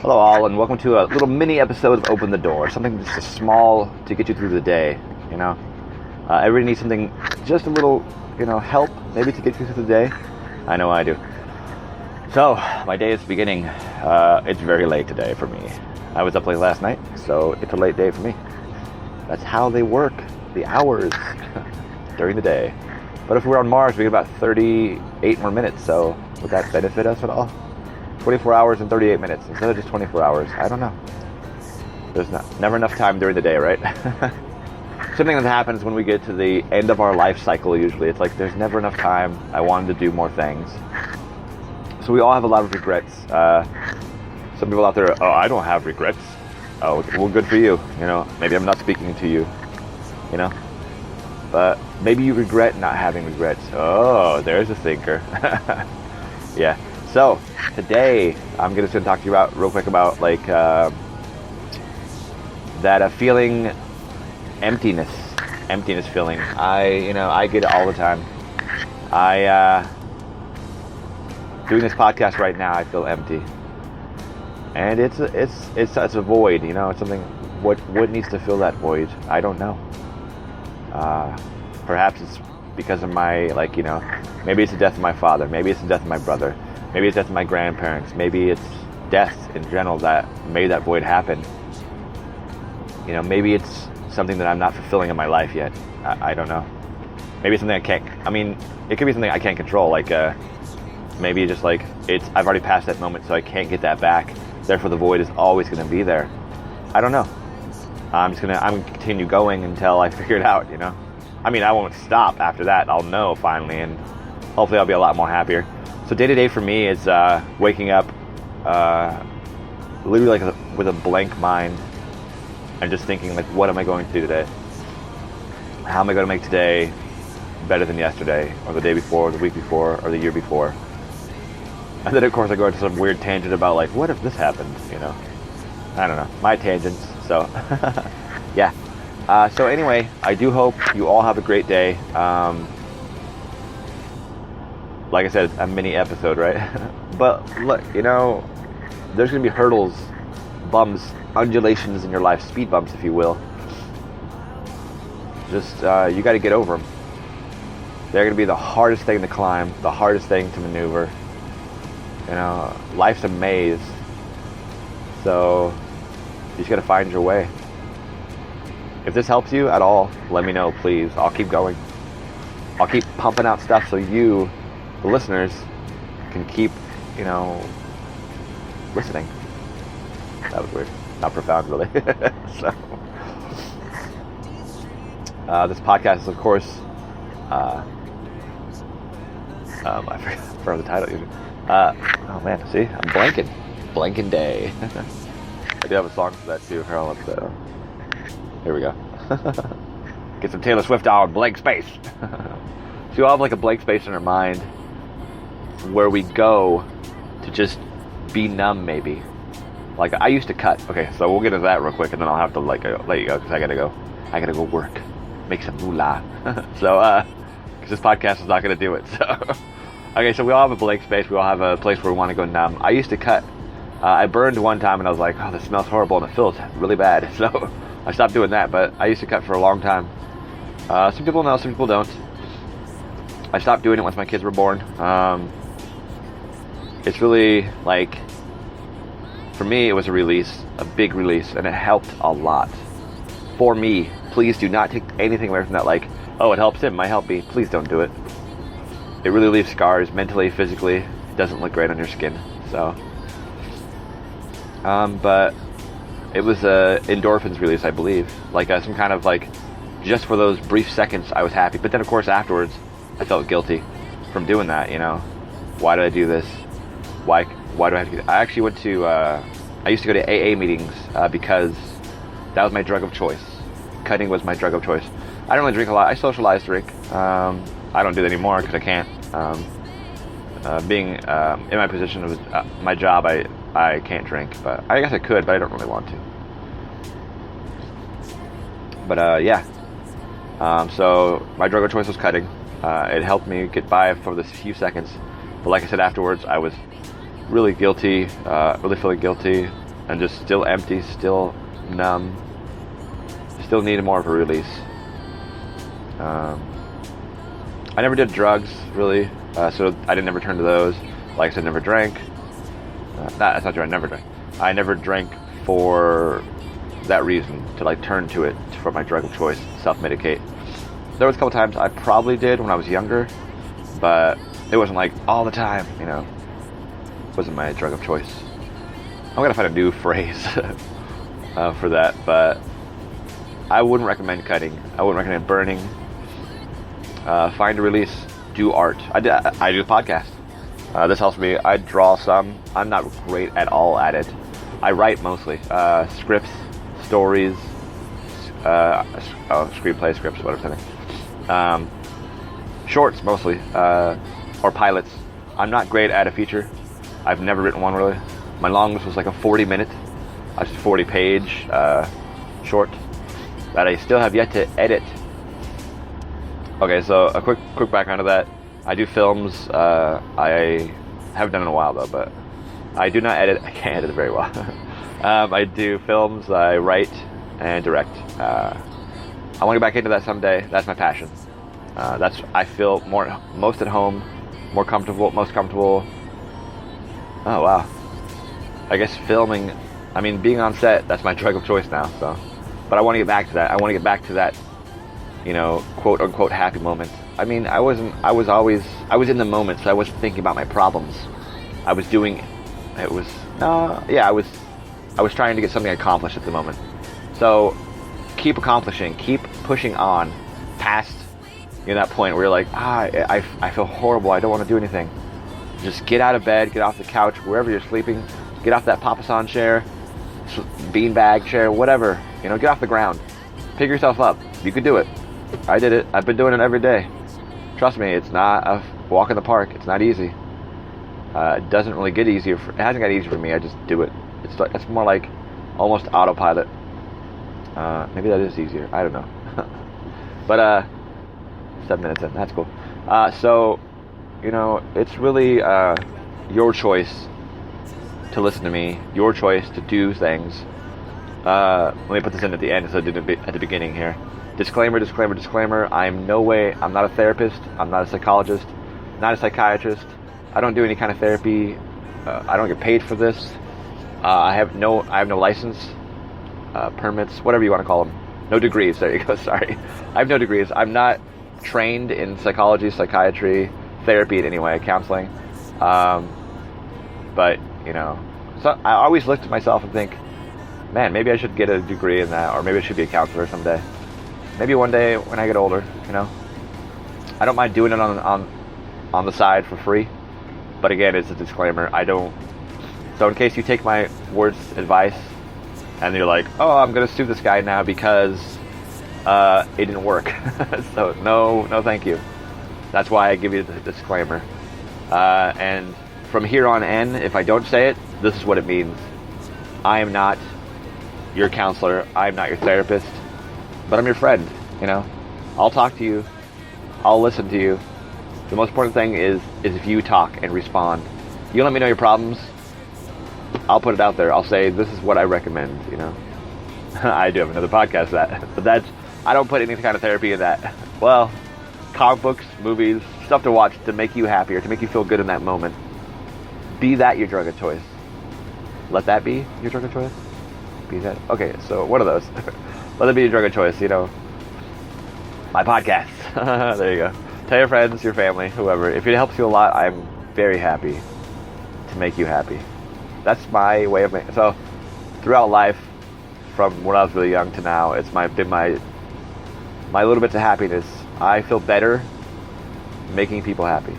Hello all, and welcome to a little mini episode of Open the Door. Something just small to get you through the day, you know. Everybody needs something, just a little, help, maybe to get you through the day. I know I do. So, my day is beginning. It's very late today for me. I was up late last night, so it's a late day for me. That's how they work, the hours during the day. But if we were on Mars, we get about 38 more minutes, so would that benefit us at all? 24 hours and 38 minutes instead of just 24 hours. I don't know. There's never enough time during the day, right? Something that happens when we get to the end of our life cycle usually. It's like there's never enough time. I wanted to do more things. So we all have a lot of regrets. Some people out there, I don't have regrets. Oh, well, good for you. Maybe I'm not speaking to you. But maybe you regret not having regrets. Oh, there's a thinker. Yeah. So today I'm just going to talk to you about real quick about that feeling, emptiness feeling. I get it all the time. Doing this podcast right now, I feel empty, and it's a void. It's something. What needs to fill that void? I don't know. Perhaps it's because of my maybe it's the death of my father. Maybe it's the death of my brother. Maybe it's death of my grandparents. Maybe it's death in general that made that void happen. Maybe it's something that I'm not fulfilling in my life yet. I don't know. Maybe it's something I can't. It could be something I can't control. Maybe just I've already passed that moment, so I can't get that back. Therefore, the void is always going to be there. I don't know. I'm gonna continue going until I figure it out. I won't stop after that. I'll know finally, and hopefully I'll be a lot more happier. So day to day for me is waking up literally with a blank mind and just thinking what am I going to do today? How am I going to make today better than yesterday or the day before or the week before or the year before? And then of course I go into some weird tangent about what if this happened? I don't know, my tangents. So yeah. So anyway, I do hope you all have a great day. Like I said, it's a mini episode, right? But look, there's going to be hurdles, bumps, undulations in your life, speed bumps, if you will. Just, you got to get over them. They're going to be the hardest thing to climb, the hardest thing to maneuver. Life's a maze. So, you just got to find your way. If this helps you at all, let me know, please. I'll keep going. I'll keep pumping out stuff so you, the listeners, can keep, listening. That was weird. Not profound, really. So, this podcast is, of course, I forgot the title even. Oh man, see, I'm blanking. Blanking day. I do have a song for that too. Here, I'll put that on. Here we go. Get some Taylor Swift on Blank Space. So you all have a blank space in our mind where we go to just be numb, maybe. I used to cut. Okay, so we'll get into that real quick, and then I'll have to let you go because I gotta go work, make some moolah. So because this podcast is not gonna do it. So okay, so we all have a blank space. We all have a place where we want to go numb. I used to cut. I burned one time, and I was like, oh, this smells horrible, and it feels really bad. So I stopped doing that. But I used to cut for a long time. Some people know, some people don't. I stopped doing it once my kids were born. It's really for me, it was a release, a big release, and it helped a lot. For me, please do not take anything away from that. It helps him, might help me. Please don't do it. It really leaves scars mentally, physically. It doesn't look great on your skin. So, but it was a endorphins release, I believe. Some kind of just for those brief seconds, I was happy. But then, of course, afterwards, I felt guilty from doing that. Why did I do this? Why do I have to do that? I actually went to, I used to go to AA meetings because that was my drug of choice. Cutting was my drug of choice. I don't really drink a lot. I socialize, drink. I don't do that anymore because I can't. Being in my position of my job, I can't drink. But I guess I could, but I don't really want to. But yeah. So my drug of choice was cutting. It helped me get by for this few seconds. But like I said, afterwards, I was really guilty, really feeling guilty. and just still empty, still numb, still needed more of a release. I never did drugs, really, so I didn't ever turn to those. Like I said, never drank. That's not true, I never drank. I never drank for that reason, to like turn to it for my drug of choice, self-medicate. There was a couple times I probably did when I was younger, but it wasn't like all the time, you know. It wasn't my drug of choice. I'm gonna find a new phrase for that, but I wouldn't recommend cutting. I wouldn't recommend burning. Find a release. Do art. I do a podcast. This helps me. I draw some. I'm not great at all at it. I write mostly. Scripts, stories, screenplay scripts, whatever something. Shorts mostly, or pilots. I'm not great at a feature. I've never written one really. My longest was like a 40-minute, 40-page short that I still have yet to edit. Okay, so a quick background of that. I do films. I haven't done it in a while though, but I do not edit. I can't edit it very well. I do films. I write and direct. I want to get back into that someday. That's my passion. I feel most at home, most comfortable. Oh wow. I guess filming. I mean, being on set. That's my drug of choice now. So, but I want to get back to that. I want to get back to that. You know, quote unquote happy moment. I mean, I was in the moment, so I wasn't thinking about my problems. I was trying to get something accomplished at the moment. So, keep accomplishing, keep pushing on past, that point where you're like, I feel horrible, I don't want to do anything. Just get out of bed, get off the couch, wherever you're sleeping, get off that papasan chair, beanbag chair, whatever, get off the ground. Pick yourself up. You can do it. I did it. I've been doing it every day. Trust me, it's not a walk in the park. It's not easy. It doesn't really get easier. It hasn't got easier for me. I just do it. It's more like almost autopilot. Maybe that is easier. I don't know. But 7 minutes in. That's cool. So, it's really your choice to listen to me. Your choice to do things. Let me put this in at the end, so I did it at the beginning here. Disclaimer. I'm not a therapist. I'm not a psychologist. Not a psychiatrist. I don't do any kind of therapy. I don't get paid for this. I have no license, permits, whatever you want to call them. No degrees. There you go. Sorry, I have no degrees. I'm not trained in psychology, psychiatry, therapy in any way, counseling. But so I always look at myself and think, man, maybe I should get a degree in that, or maybe I should be a counselor someday. Maybe one day when I get older, I don't mind doing it on the side for free. But again, it's a disclaimer. I don't. So in case you take my words advice and you're like, oh, I'm going to sue this guy now because it didn't work. So no, thank you. That's why I give you the disclaimer. And from here on in, if I don't say it, this is what it means. I am not your counselor. I am not your therapist. But I'm your friend, I'll talk to you. I'll listen to you. The most important thing is if you talk and respond. You let me know your problems. I'll put it out there. I'll say, this is what I recommend, I do have another podcast for that. But I don't put any kind of therapy in that. Well, comic books, movies, stuff to watch to make you happier, to make you feel good in that moment. Be that your drug of choice. Let that be your drug of choice? Be that? Okay, so one of those. Let it be your drug of choice, My podcast. There you go. Tell your friends, your family, whoever. If it helps you a lot, I'm very happy to make you happy. That's my way of making. So, throughout life, from when I was really young to now, it's been my little bits of happiness. I feel better making people happy.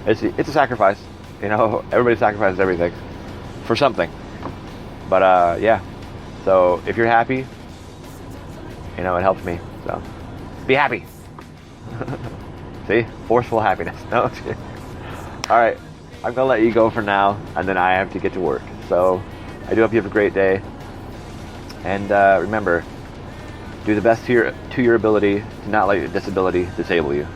It's a sacrifice, Everybody sacrifices everything for something. But yeah. So if you're happy, it helps me. So be happy. See? Forceful happiness. No, it's good. Alright. I'm going to let you go for now, and then I have to get to work. So I do hope you have a great day. And remember, do the best to your ability to not let your disability disable you.